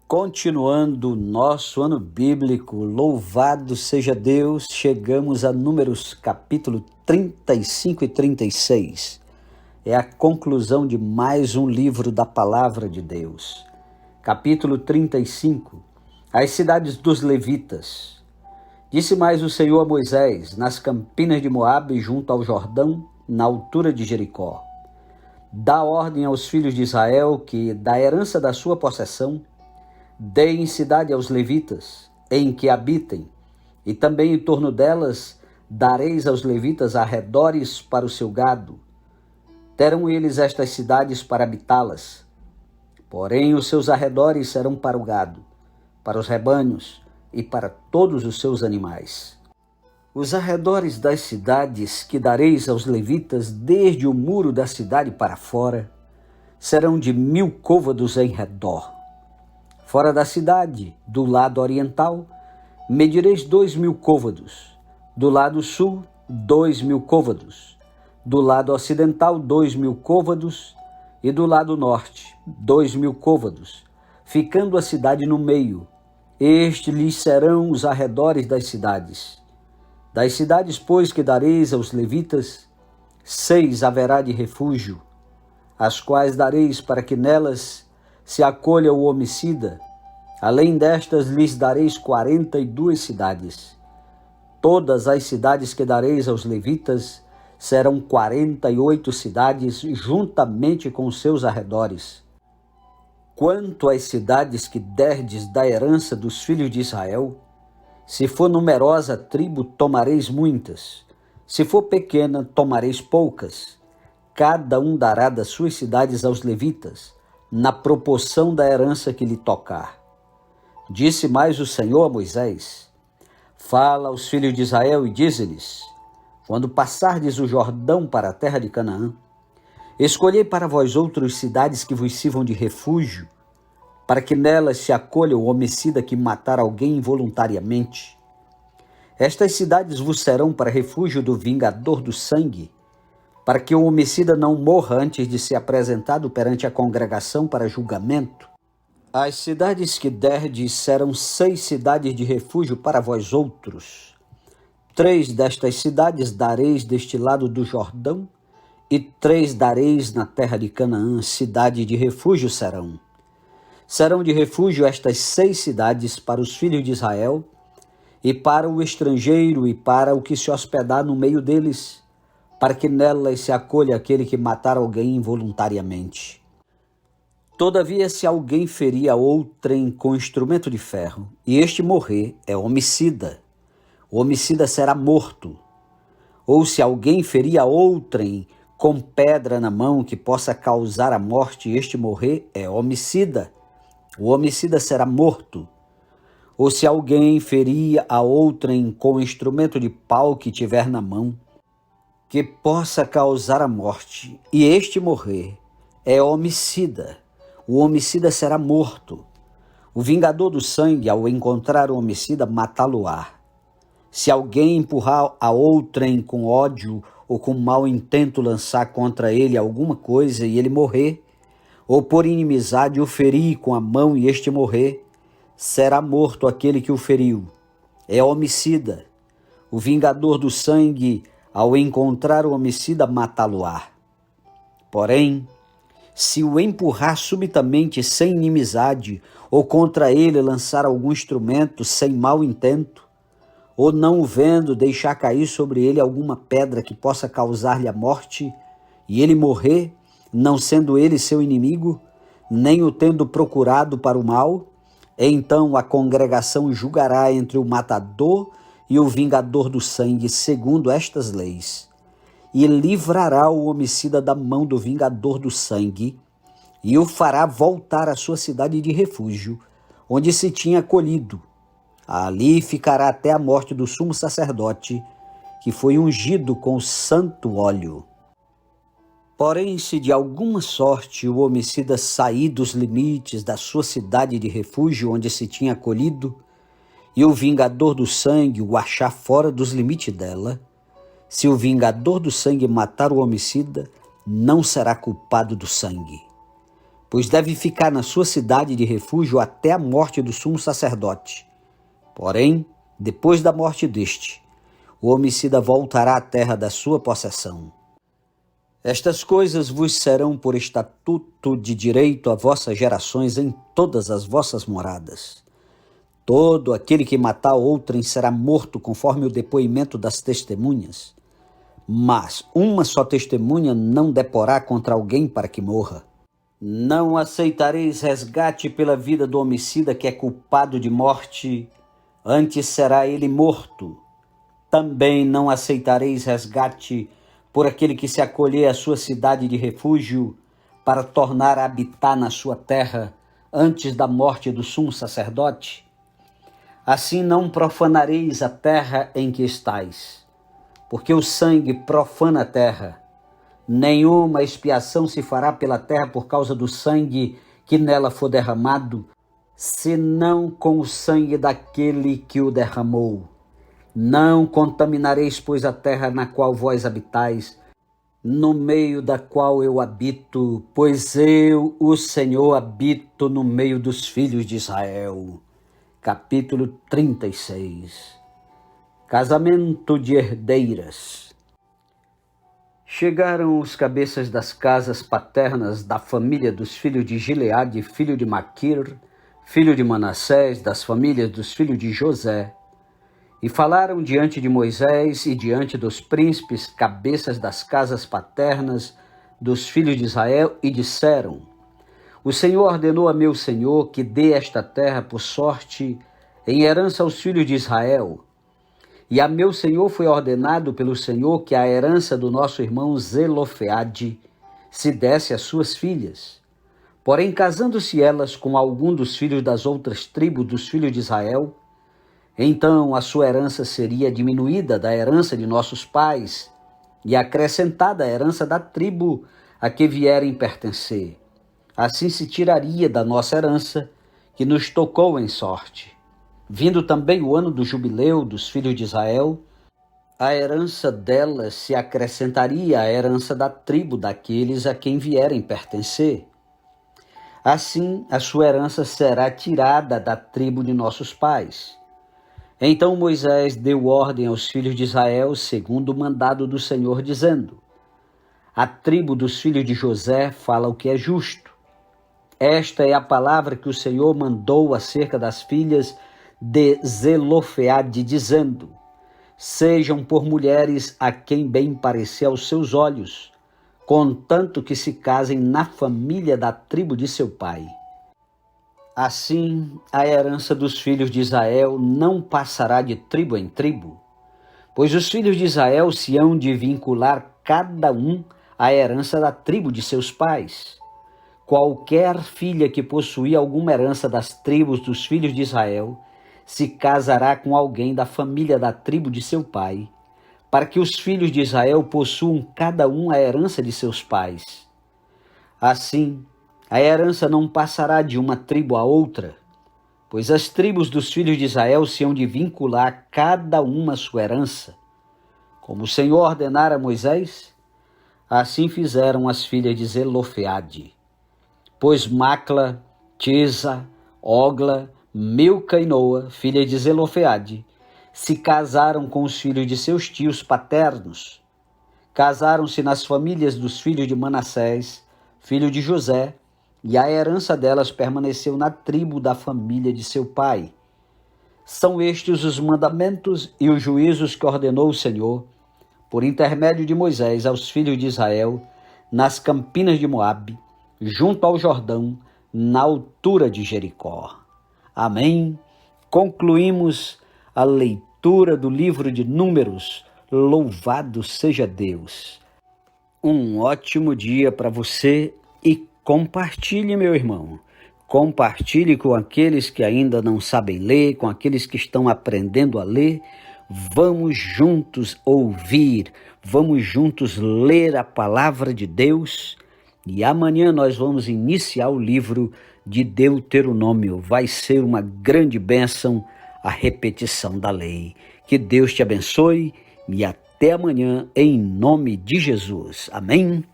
Continuando nosso ano bíblico, louvado seja Deus, chegamos a Números capítulo 35 e 36. É a conclusão de mais um livro da Palavra de Deus. Capítulo 35, as cidades dos levitas. Disse mais o Senhor a Moisés, nas campinas de Moabe, junto ao Jordão, na altura de Jericó. Dá ordem aos filhos de Israel que, da herança da sua possessão, deem cidade aos levitas, em que habitem, e também em torno delas dareis aos levitas arredores para o seu gado. Terão eles estas cidades para habitá-las, porém os seus arredores serão para o gado, para os rebanhos e para todos os seus animais. Os arredores das cidades que dareis aos levitas, desde o muro da cidade para fora, serão de 1000 côvados em redor. Fora da cidade, do lado oriental, medireis 2000 côvados. Do lado sul, 2000 côvados. Do lado ocidental, 2000 côvados. E do lado norte, 2000 côvados, ficando a cidade no meio. Estes lhes serão os arredores das cidades. Das cidades, pois, que dareis aos levitas, 6 haverá de refúgio, as quais dareis para que nelas se acolha o homicida. Além destas, lhes dareis 42 cidades. Todas as cidades que dareis aos levitas serão 48 cidades, juntamente com seus arredores. Quanto às cidades que derdes da herança dos filhos de Israel, se for numerosa a tribo, tomareis muitas. Se for pequena, tomareis poucas. Cada um dará das suas cidades aos levitas, na proporção da herança que lhe tocar. Disse mais o Senhor a Moisés: fala aos filhos de Israel e dize-lhes: quando passardes o Jordão para a terra de Canaã, escolhei para vós outras cidades que vos sirvam de refúgio, para que nelas se acolha o homicida que matar alguém involuntariamente. Estas cidades vos serão para refúgio do vingador do sangue, para que o homicida não morra antes de ser apresentado perante a congregação para julgamento. As cidades que derdes serão 6 cidades de refúgio para vós outros. 3 destas cidades dareis deste lado do Jordão, e 3 dareis na terra de Canaã, cidade de refúgio serão. Serão de refúgio estas 6 cidades para os filhos de Israel, e para o estrangeiro e para o que se hospedar no meio deles, para que nelas se acolha aquele que matar alguém involuntariamente. Todavia, se alguém ferir a outrem com instrumento de ferro, e este morrer, é homicida. O homicida será morto. Ou se alguém ferir a outrem com pedra na mão que possa causar a morte, e este morrer, é homicida. O homicida será morto. Ou se alguém ferir a outrem com instrumento de pau que tiver na mão, que possa causar a morte, e este morrer, é homicida. O homicida será morto. O vingador do sangue, ao encontrar o homicida, matá-lo-á. Se alguém empurrar a outrem com ódio ou com mau intento lançar contra ele alguma coisa e ele morrer, ou por inimizade o ferir com a mão e este morrer, será morto aquele que o feriu. É homicida. O vingador do sangue, ao encontrar o homicida, matá-lo-á. Porém, se o empurrar subitamente sem inimizade, ou contra ele lançar algum instrumento sem mau intento, ou não o vendo deixar cair sobre ele alguma pedra que possa causar-lhe a morte, e ele morrer, não sendo ele seu inimigo, nem o tendo procurado para o mal, então a congregação julgará entre o matador e o vingador do sangue, segundo estas leis, e livrará o homicida da mão do vingador do sangue, e o fará voltar à sua cidade de refúgio, onde se tinha acolhido. Ali ficará até a morte do sumo sacerdote, que foi ungido com o santo óleo. Porém, se de alguma sorte o homicida sair dos limites da sua cidade de refúgio, onde se tinha acolhido, e o vingador do sangue o achar fora dos limites dela, se o vingador do sangue matar o homicida, não será culpado do sangue. pois deve ficar na sua cidade de refúgio até a morte do sumo sacerdote. Porém, depois da morte deste, o homicida voltará à terra da sua possessão. Estas coisas vos serão por estatuto de direito a vossas gerações em todas as vossas moradas. Todo aquele que matar outrem será morto conforme o depoimento das testemunhas. Mas uma só testemunha não deporá contra alguém para que morra. Não aceitareis resgate pela vida do homicida que é culpado de morte, antes será ele morto. Também não aceitareis resgate por aquele que se acolher à sua cidade de refúgio para tornar a habitar na sua terra antes da morte do sumo sacerdote. Assim não profanareis a terra em que estais, porque o sangue profana a terra. Nenhuma expiação se fará pela terra por causa do sangue que nela for derramado, senão com o sangue daquele que o derramou. Não contaminareis, pois, a terra na qual vós habitais, no meio da qual eu habito, pois eu, o Senhor, habito no meio dos filhos de Israel. Capítulo 36. Casamento de herdeiras. Chegaram os cabeças das casas paternas da família dos filhos de Gileade, filho de Maquir, filho de Manassés, das famílias dos filhos de José, e falaram diante de Moisés e diante dos príncipes, cabeças das casas paternas dos filhos de Israel, e disseram: O Senhor ordenou a meu senhor que dê esta terra por sorte em herança aos filhos de Israel. E a meu senhor foi ordenado pelo Senhor que a herança do nosso irmão Zelofeade se desse às suas filhas. Porém, casando-se elas com algum dos filhos das outras tribos dos filhos de Israel, então a sua herança seria diminuída da herança de nossos pais e acrescentada à herança da tribo a que vierem pertencer. Assim se tiraria da nossa herança, que nos tocou em sorte. Vindo também o ano do jubileu dos filhos de Israel, a herança delas se acrescentaria à herança da tribo daqueles a quem vierem pertencer. Assim, a sua herança será tirada da tribo de nossos pais. Então Moisés deu ordem aos filhos de Israel, segundo o mandado do Senhor, dizendo: A tribo dos filhos de José fala o que é justo. Esta é a palavra que o Senhor mandou acerca das filhas de Zelofeade, dizendo: Sejam por mulheres a quem bem parecer aos seus olhos, contanto que se casem na família da tribo de seu pai. Assim, a herança dos filhos de Israel não passará de tribo em tribo, pois os filhos de Israel se hão de vincular cada um à herança da tribo de seus pais. Qualquer filha que possuir alguma herança das tribos dos filhos de Israel se casará com alguém da família da tribo de seu pai, para que os filhos de Israel possuam cada um a herança de seus pais. Assim, a herança não passará de uma tribo a outra, pois as tribos dos filhos de Israel se hão de vincular cada uma a sua herança. Como o Senhor ordenara a Moisés, assim fizeram as filhas de Zelofeade. Pois Macla, Tisa, Ogla, Milca e Noa, filha de Zelofeade, se casaram com os filhos de seus tios paternos. Casaram-se nas famílias dos filhos de Manassés, filho de José, e a herança delas permaneceu na tribo da família de seu pai. São estes os mandamentos e os juízos que ordenou o Senhor, por intermédio de Moisés, aos filhos de Israel, nas campinas de Moabe, junto ao Jordão, na altura de Jericó. Amém. Concluímos a leitura do livro de Números. Louvado seja Deus. Um ótimo dia para você e compartilhe, meu irmão. Compartilhe com aqueles que ainda não sabem ler, com aqueles que estão aprendendo a ler. Vamos juntos ouvir, vamos juntos ler a palavra de Deus. E amanhã nós vamos iniciar o livro de Deuteronômio. Vai ser uma grande bênção a repetição da lei. Que Deus te abençoe e até amanhã, em nome de Jesus. Amém?